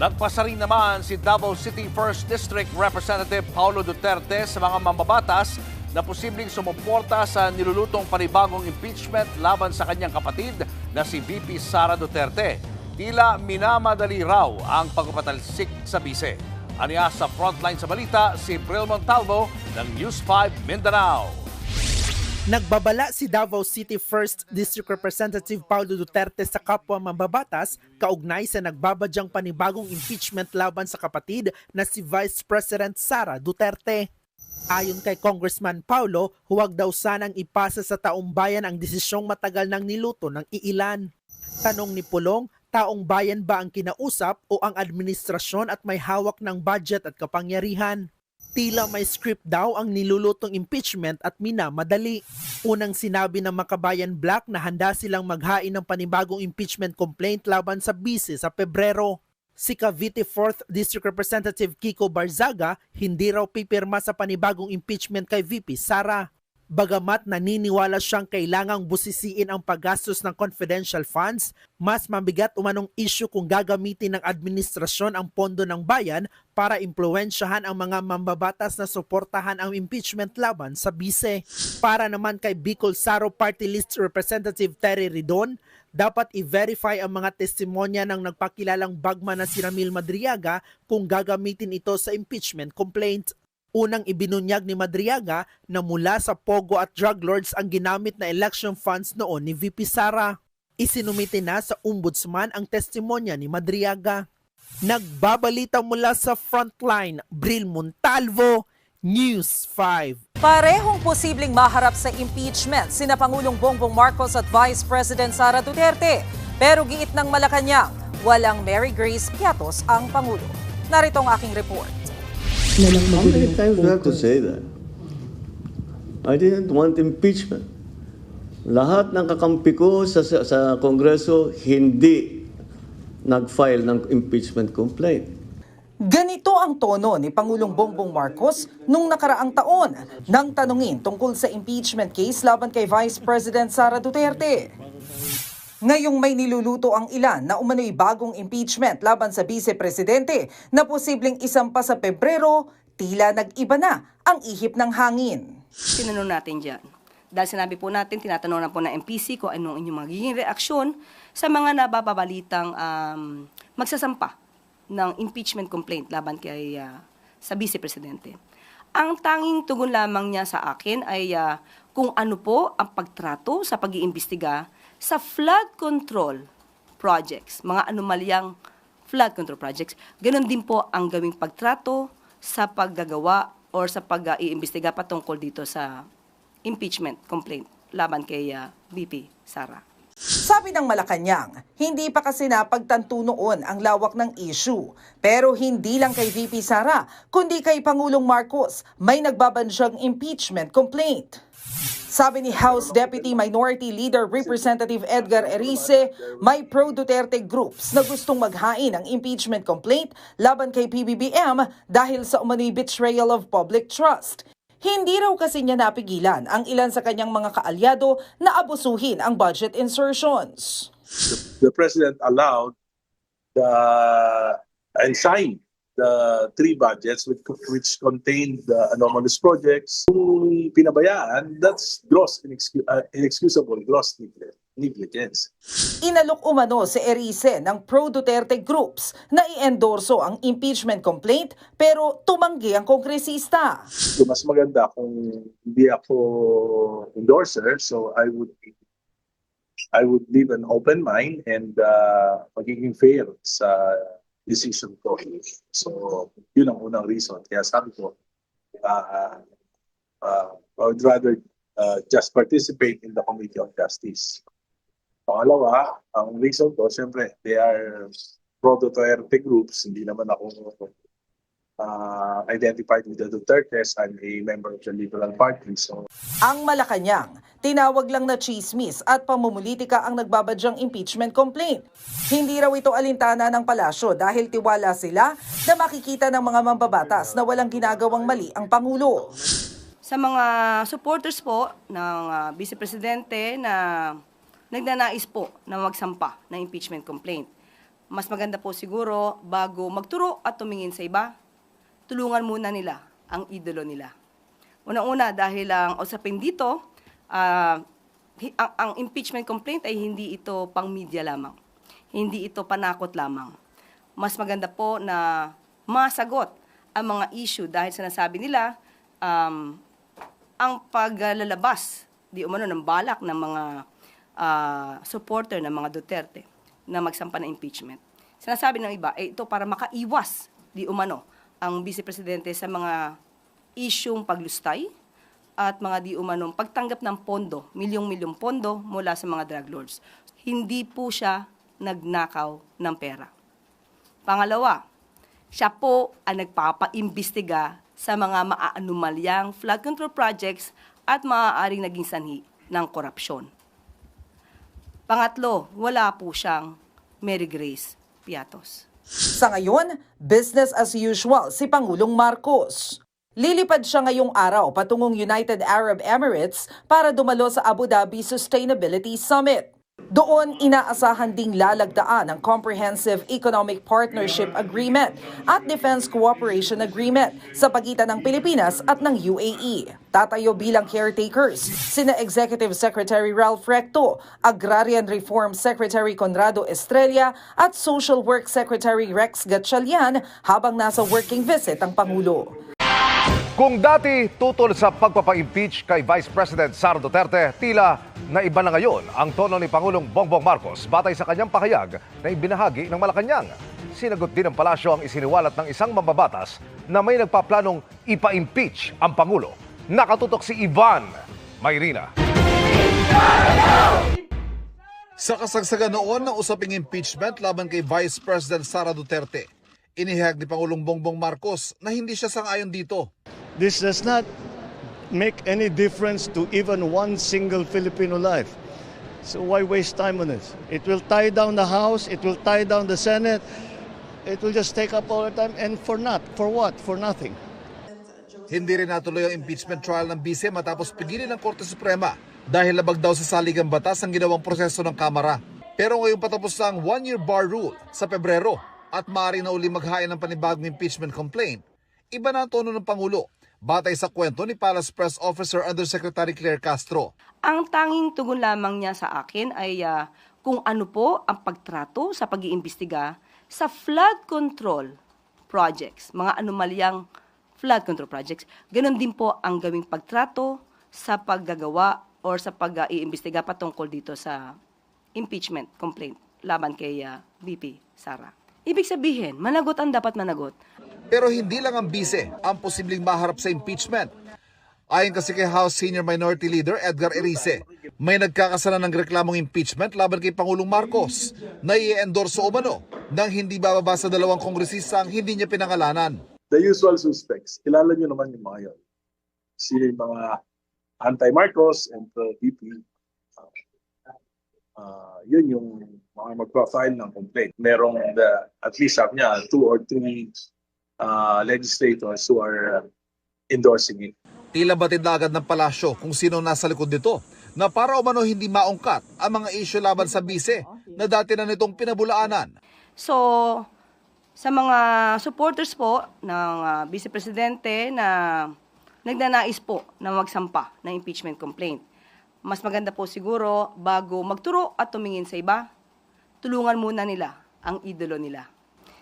Nagpasa rin naman si Davao City 1st District Representative Paulo Duterte sa mga mambabatas na posibleng sumuporta sa nilulutong panibagong impeachment laban sa kanyang kapatid na si VP Sara Duterte. Tila minamadali raw ang pagpapatalsik sa bise. Aniya sa frontline sa balita si Bril Montalvo ng News 5 Mindanao. Nagbabala si Davao City 1st District Representative Paulo Duterte sa kapwa mambabatas kaugnay sa nagbabadyang panibagong impeachment laban sa kapatid na si Vice President Sara Duterte. Ayon kay Congressman Paulo, huwag daw sanang ipasa sa taong bayan ang desisyong matagal nang niluto ng iilan. Tanong ni Pulong, taong bayan ba ang kinausap o ang administrasyon at may hawak ng budget at kapangyarihan? Tila may script daw ang nilulutong impeachment at minamadali. Unang sinabi ng Makabayan Black na handa silang maghain ng panibagong impeachment complaint laban sa bise sa Pebrero. Si Cavite 4th District Representative Kiko Barzaga hindi raw pipirma sa panibagong impeachment kay VP Sara. Bagamat naniniwala siyang kailangang busisiin ang paggastos ng confidential funds, mas mabigat umanong issue kung gagamitin ng administrasyon ang pondo ng bayan para impluwensyahan ang mga mambabatas na suportahan ang impeachment laban sa bise. Para naman kay Bicol Saro Party List Representative Terry Ridon, dapat i-verify ang mga testimonya ng nagpakilalang bagman na si Ramil Madriaga kung gagamitin ito sa impeachment complaint. Unang ibinunyag ni Madriaga na mula sa Pogo at drug lords ang ginamit na election funds noon ni VP Sara. Isinumite na sa ombudsman ang testimonya ni Madriaga. Nagbabalita mula sa Frontline, Bril Montalvo, News 5. Parehong posibleng maharap sa impeachment sina Pangulong Bongbong Marcos at Vice President Sara Duterte. Pero giit ng Malacanang, walang Mary Grace Piatos ang Pangulo. Narito ang aking report. How many times do I have to say that? I didn't want impeachment. Lahat ng kakampi ko sa Kongreso hindi nag-file ng impeachment complaint. Ganito ang tono ni Pangulong Bongbong Marcos nung nakaraang taon nang tanungin tungkol sa impeachment case laban kay Vice President Sara Duterte. Ngayong may niluluto ang ilan na umano'y bagong impeachment laban sa Vice-Presidente na posibleng isampa sa Pebrero, tila nag-iba na ang ihip ng hangin. Tinanong natin dyan. Dahil sinabi po natin, tinatanong na po ng MPC kung anong inyong magiging reaksyon sa mga nababalitang magsasampa ng impeachment complaint laban kay sa Vice-Presidente. Ang tanging tugon lamang niya sa akin ay kung ano po ang pagtrato sa pag-iimbestiga sa flood control projects, mga anomalyang flood control projects. Ganon din po ang gawing pagtrato sa paggagawa or sa pag-iimbestiga patungkol dito sa impeachment complaint laban kay VP Sara. Sabi ng Malacanang, hindi pa kasi napagtanto noon ang lawak ng issue. Pero hindi lang kay VP Sara, kundi kay Pangulong Marcos may nagbabansyang impeachment complaint. Sabi ni House Deputy Minority Leader Representative Edgar Erice, may pro-Duterte groups na gustong maghain ng impeachment complaint laban kay PBBM dahil sa umano'y betrayal of public trust. Hindi raw kasi niya napigilan ang ilan sa kanyang mga kaalyado na abusuhin ang budget insertions. The President allowed and signed the three budgets which contained the anomalous projects. Kung pinabayaan, that's gross inexcusable gross negligence. Inalok umano si Erice ng pro-Duterte groups na i-endorso ang impeachment complaint pero tumanggi ang kongresista. So mas maganda kung hindi ako endorser, so I would leave an open mind and magiging fair sa decision ko. So, yun ang unang reason. Kaya sabi ko, I would rather just participate in the Committee on Justice. Pangalawa, ang reason ko, siyempre, they are pro-Duterte groups. Hindi naman ako identified with the Dutertes. I'm a member of the Liberal Party. So, ang Malacanang, tinawag lang na chismis at pamumulitika ang nagbabadyang impeachment complaint. Hindi raw ito alintana ng palasyo dahil tiwala sila na makikita ng mga mambabatas na walang ginagawang mali ang Pangulo. Sa mga supporters po ng Vice-Presidente na nagnanais po na magsampa ng impeachment complaint, mas maganda po siguro bago magturo at tumingin sa iba, tulungan muna nila ang idolo nila. Unang-una dahil ang usapin dito, ang impeachment complaint ay hindi ito pang media lamang. Hindi ito panakot lamang. Mas maganda po na masagot ang mga issue dahil sinasabi nila ang paglalabas di umano ng balak ng mga supporter ng mga Duterte na magsampa ng impeachment. Sinasabi ng iba, ito para makaiwas di umano ang Vice Presidente sa mga isyung paglustay at mga di umanong pagtanggap ng pondo, milyong-milyong pondo mula sa mga drug lords. Hindi po siya nagnakaw ng pera. Pangalawa, siya po ang nagpapaimbestiga sa mga maaanumalyang flood control projects at maaaring naging sanhi ng korupsyon. Pangatlo, wala po siyang Mary Grace Piatos. Sa ngayon, business as usual si Pangulong Marcos. Lilipad siya ngayong araw patungong United Arab Emirates para dumalo sa Abu Dhabi Sustainability Summit. Doon, inaasahan ding lalagdaan ang Comprehensive Economic Partnership Agreement at Defense Cooperation Agreement sa pagitan ng Pilipinas at ng UAE. Tatayo bilang caretakers sina Executive Secretary Ralph Recto, Agrarian Reform Secretary Conrado Estrella at Social Work Secretary Rex Gatchalian habang nasa working visit ang Pangulo. Kung dati tutol sa pagpapa-impeach kay Vice President Sara Duterte, tila na iba na ngayon ang tono ni Pangulong Bongbong Marcos batay sa kanyang pahayag na ibinahagi ng Malacanang. Sinagot din ng palasyo ang isiniwalat ng isang mambabatas na may nagpaplanong ipa-impeach ang Pangulo. Nakatutok si Ivan Mayrina. Sa kasagsagan noon ng usaping impeachment laban kay Vice President Sara Duterte, inihayag ni Pangulong Bongbong Marcos na hindi siya sang-ayon dito. This does not make any difference to even one single Filipino life. So why waste time on this? It will tie down the House, it will tie down the Senate, it will just take up all the time and for what? For nothing. Hindi rin natuloy ang impeachment trial ng Vice matapos pigilin ng Korte Suprema dahil labag daw sa saligang batas ang ginawang proseso ng Kamara. Pero ngayong patapos ang one-year bar rule sa Pebrero at maaari na uli maghain ng panibagong impeachment complaint, iba na ang tono ng Pangulo. Batay sa kwento ni Palace Press Officer Undersecretary Claire Castro. Ang tanging tugon lamang niya sa akin ay kung ano po ang pagtrato sa pag-iimbestiga sa flood control projects, mga anomalyang flood control projects. Ganon din po ang gawing pagtrato sa paggagawa or sa pag-iimbestiga patungkol dito sa impeachment complaint laban kay VP Sara. Ibig sabihin, managot ang dapat managot. Pero hindi lang ang Vice ang posibleng maharap sa impeachment. Ayon kasi kay House Senior Minority Leader Edgar Erice, may nagkakasalan ng reklamong impeachment laban kay Pangulong Marcos na i-endorso umano nang hindi bababa sa dalawang kongresista ang hindi niya pinangalanan. The usual suspects, kilala niyo naman yung mga yun. Sila yung mga anti-Marcos and VP. Yun yung mga magpa-file ng complaint. Merong at least sabi niya, 2 or 3 legislators who are endorsing it. Tila batid na agad ng palasyo kung sino nasa likod nito na para umano hindi maungkat ang mga issue laban sa Vice na dati na nitong pinabulaanan. So, sa mga supporters po ng Vice Presidente na nagnanais po na magsampa ng impeachment complaint, mas maganda po siguro bago magturo at tumingin sa iba, tulungan muna nila ang idolo nila.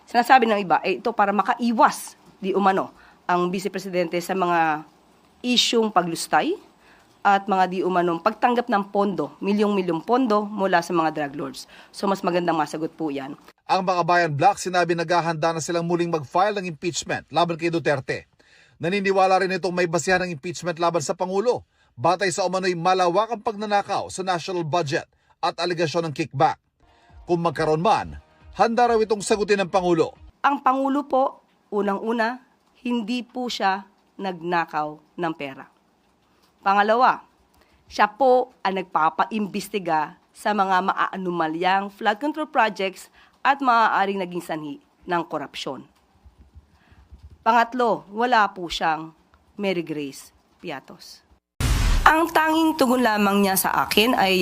Sinasabi ng iba, ito para makaiwas di umano ang Vice Presidente sa mga isyung paglustay at mga di umanong pagtanggap ng pondo, milyong-milyong pondo mula sa mga drug lords. So mas magandang masagot po yan. Ang mga Bayan Black sinabi naghahanda na silang muling mag-file ng impeachment laban kay Duterte. Naniniwala rin itong may basihan ng impeachment laban sa Pangulo batay sa umano'y malawakang pagnanakaw sa national budget at aligasyon ng kickback. Kung magkaroon man, handa raw itong sagutin ng Pangulo. Ang Pangulo po, unang-una, hindi po siya nagnakaw ng pera. Pangalawa, siya po ang nagpapaimbestiga sa mga maaanumalyang flood control projects at maaaring naging sanhi ng korupsyon. Pangatlo, wala po siyang Mary Grace Piatos. Ang tanging tugon lamang niya sa akin ay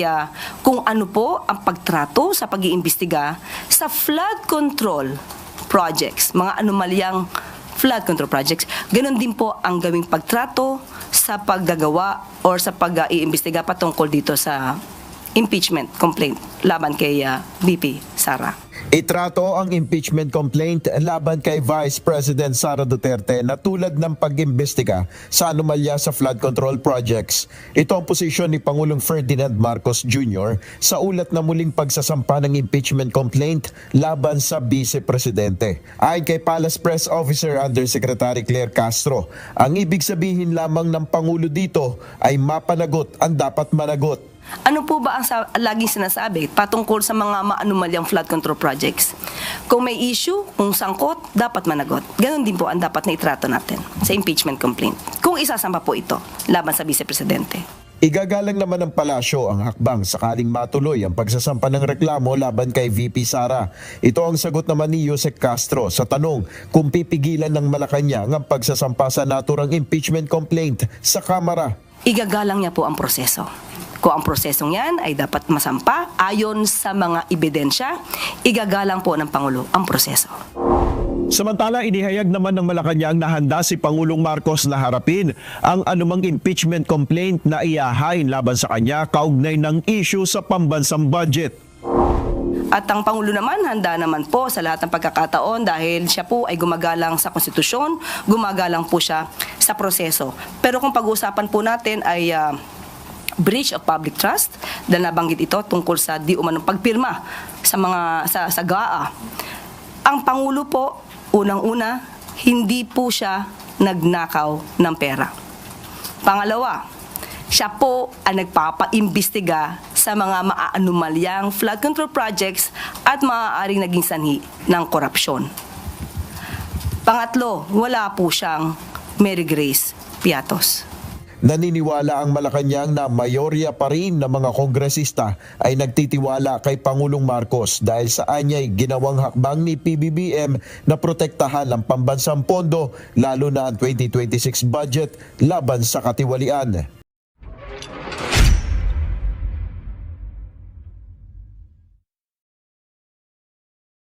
kung ano po ang pagtrato sa pag-iimbestiga sa flood control projects, mga anomalyang flood control projects. Ganon din po ang gawing pagtrato sa paggagawa or sa pag-iimbestiga patungkol dito sa impeachment complaint laban kay VP Sara. Itrato ang impeachment complaint laban kay Vice President Sara Duterte na tulad ng pag-imbestiga sa anomalya sa flood control projects. Ito ang posisyon ni Pangulong Ferdinand Marcos Jr. sa ulat na muling pagsasampa ng impeachment complaint laban sa Vice Presidente. Ayon kay Palace Press Officer Undersecretary Claire Castro, ang ibig sabihin lamang ng Pangulo dito ay mapanagot ang dapat managot. Ano po ba ang laging sinasabi patungkol sa mga maanumalyang flood control projects? Kung may issue, kung sangkot, dapat managot. Ganon din po ang dapat na itrato natin sa impeachment complaint. Kung isasampa po ito laban sa Vice Presidente. Igagalang naman ng palasyo ang hakbang sakaling matuloy ang pagsasampa ng reklamo laban kay VP Sara. Ito ang sagot naman ni Yusek Castro sa tanong kung pipigilan ng Malacanang ang pagsasampa sa naturang impeachment complaint sa Kamara. Igagalang niya po ang proseso. Kung ang prosesong yan ay dapat masampa ayon sa mga ebidensya, igagalang po ng Pangulo ang proseso. Samantala, inihayag naman ng Malacanang na handa si Pangulong Marcos na harapin ang anumang impeachment complaint na iahain laban sa kanya kaugnay ng issue sa pambansang budget. At ang Pangulo naman, handa naman po sa lahat ng pagkakataon dahil siya po ay gumagalang sa konstitusyon, gumagalang po siya sa proseso. Pero kung pag-uusapan po natin ay breach of public trust, dahil nabanggit ito tungkol sa di umanong pagpirma sa mga sa GAA. Ang Pangulo po, unang-una, hindi po siya nagnakaw ng pera. Pangalawa, siya po ang nagpapaimbestiga sa mga maaanomalyang flood control projects at maaaring naging sanhi ng korupsyon. Pangatlo, wala po siyang Mary Grace Piatos. Naniniwala ang Malacanang na mayorya pa rin ng mga kongresista ay nagtitiwala kay Pangulong Marcos dahil sa anyay ginawang hakbang ni PBBM na protektahan ang pambansang pondo lalo na ang 2026 budget laban sa katiwalian.